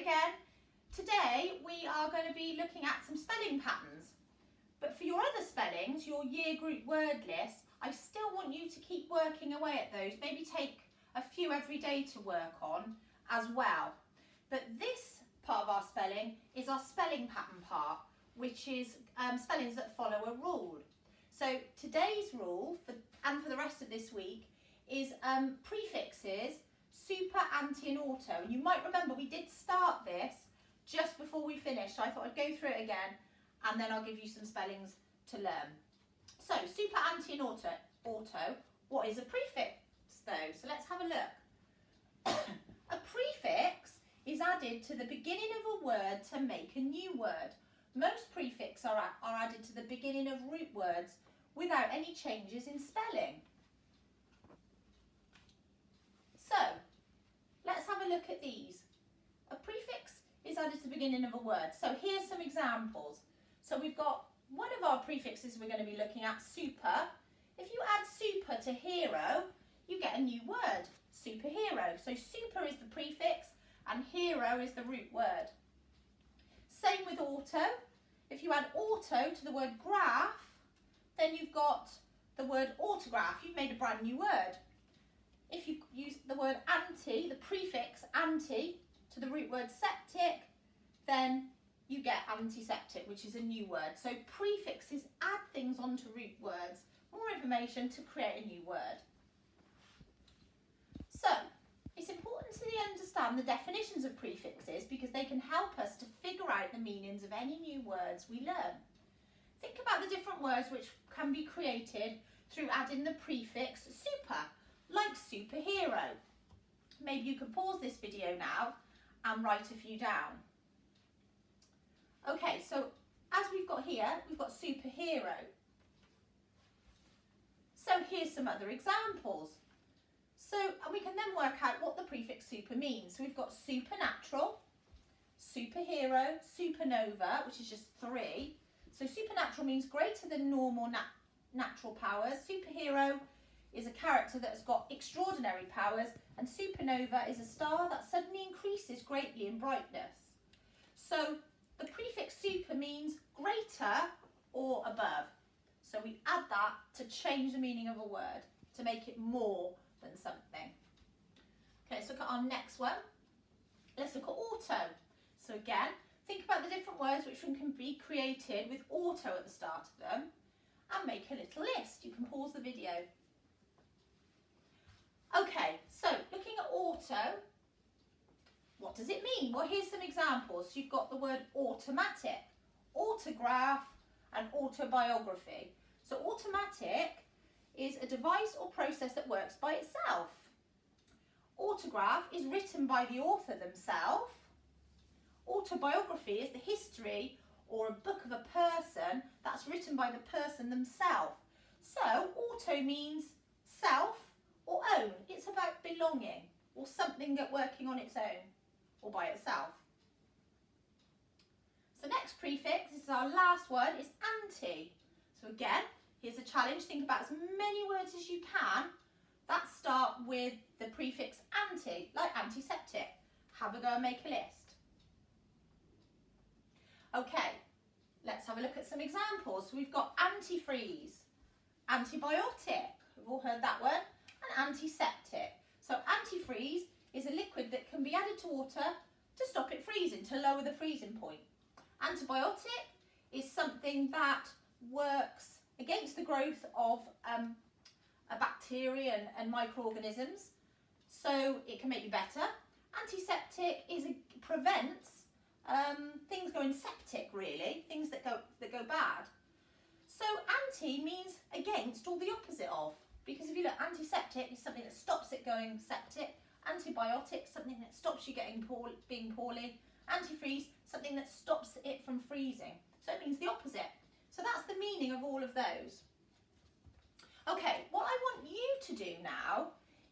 again. Today we are going to be looking at some spelling patterns. But for your other spellings, your year group word list, I still want you to keep working away at those. Maybe take a few every day to work on as well. But this part of our spelling is our spelling pattern part, which is spellings that follow a rule. So today's rule, for the rest of this week, is prefixes, super, anti and auto. And you might remember we did start this just before we finished, so I thought I'd go through it again and then I'll give you some spellings to learn. So super, anti and auto. What is a prefix though? So let's have a look. A prefix is added to the beginning of a word to make a new word. Most prefixes are added to the beginning of root words without any changes in spelling. So, let's have a look at these. A prefix is added to the beginning of a word. So here's some examples. So we've got one of our prefixes we're going to be looking at, super. If you add super to hero, you get a new word, superhero. So super is the prefix and hero is the root word. Same with auto. If you add auto to the word graph, then you've got the word autograph. You've made a brand new word. If you use the word anti, the prefix anti, to the root word septic, then you get antiseptic, which is a new word. So prefixes add things onto root words, more information to create a new word. So it's important to understand the definitions of prefixes because they can help us to figure out the meanings of any new words we learn. Think about the different words which can be created through adding the prefix super, like superhero. Maybe you can pause this video now and write a few down. Okay, so as we've got here, we've got superhero. So here's some other examples. So we can then work out what the prefix super means. So we've got supernatural, superhero, supernova, which is just 3. So supernatural means greater than normal natural powers. Superhero is a character that has got extraordinary powers, and supernova is a star that suddenly increases greatly in brightness. So the prefix super means greater or above. So we add that to change the meaning of a word, to make it more than something. Okay, let's look at our next one. Let's look at auto. So again, think about the different words which can be created with auto at the start of them and make a little list. You can pause the video. Okay, so looking at auto, what does it mean? Well, here's some examples. So you've got the word automatic, autograph and autobiography. So automatic is a device or process that works by itself. Autograph is written by the author themselves. Autobiography is the history or a book of a person that's written by the person themselves. So auto means self or own. It's about belonging or something that working on its own or by itself. So next prefix, this is our last one, is anti. So again, here's a challenge. Think about as many words as you can that start with the prefix anti, like antiseptic. Have a go and make a list. Okay, let's have a look at some examples. So we've got antifreeze, antibiotic, we've all heard that word, and antiseptic. So antifreeze is a liquid that can be added to water to stop it freezing, to lower the freezing point. Antibiotic is something that works against the growth of a bacteria and microorganisms, so it can make you better. Antiseptic prevents things going septic, really, things that go bad. So anti means against or the opposite of, because if you look, antiseptic is something that stops it going septic. Antibiotic, something that stops you being poorly. Antifreeze, something that stops it from freezing. So it means the opposite. So that's the meaning of all of those. Okay, what I want you to do now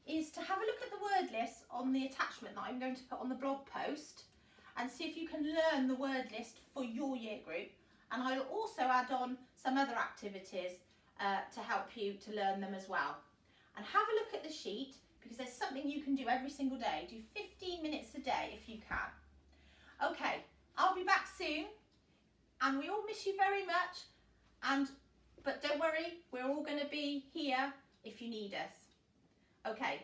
is to have a look at the word list on the attachment that I'm going to put on the blog post and see if you can learn the word list for your year group. And I'll also add on some other activities to help you to learn them as well. And have a look at the sheet because there's something you can do every single day. Do 15 minutes a day if you can. Okay, I'll be back soon, and we all miss you very much, but don't worry, we're all going to be here if you need us. Okay,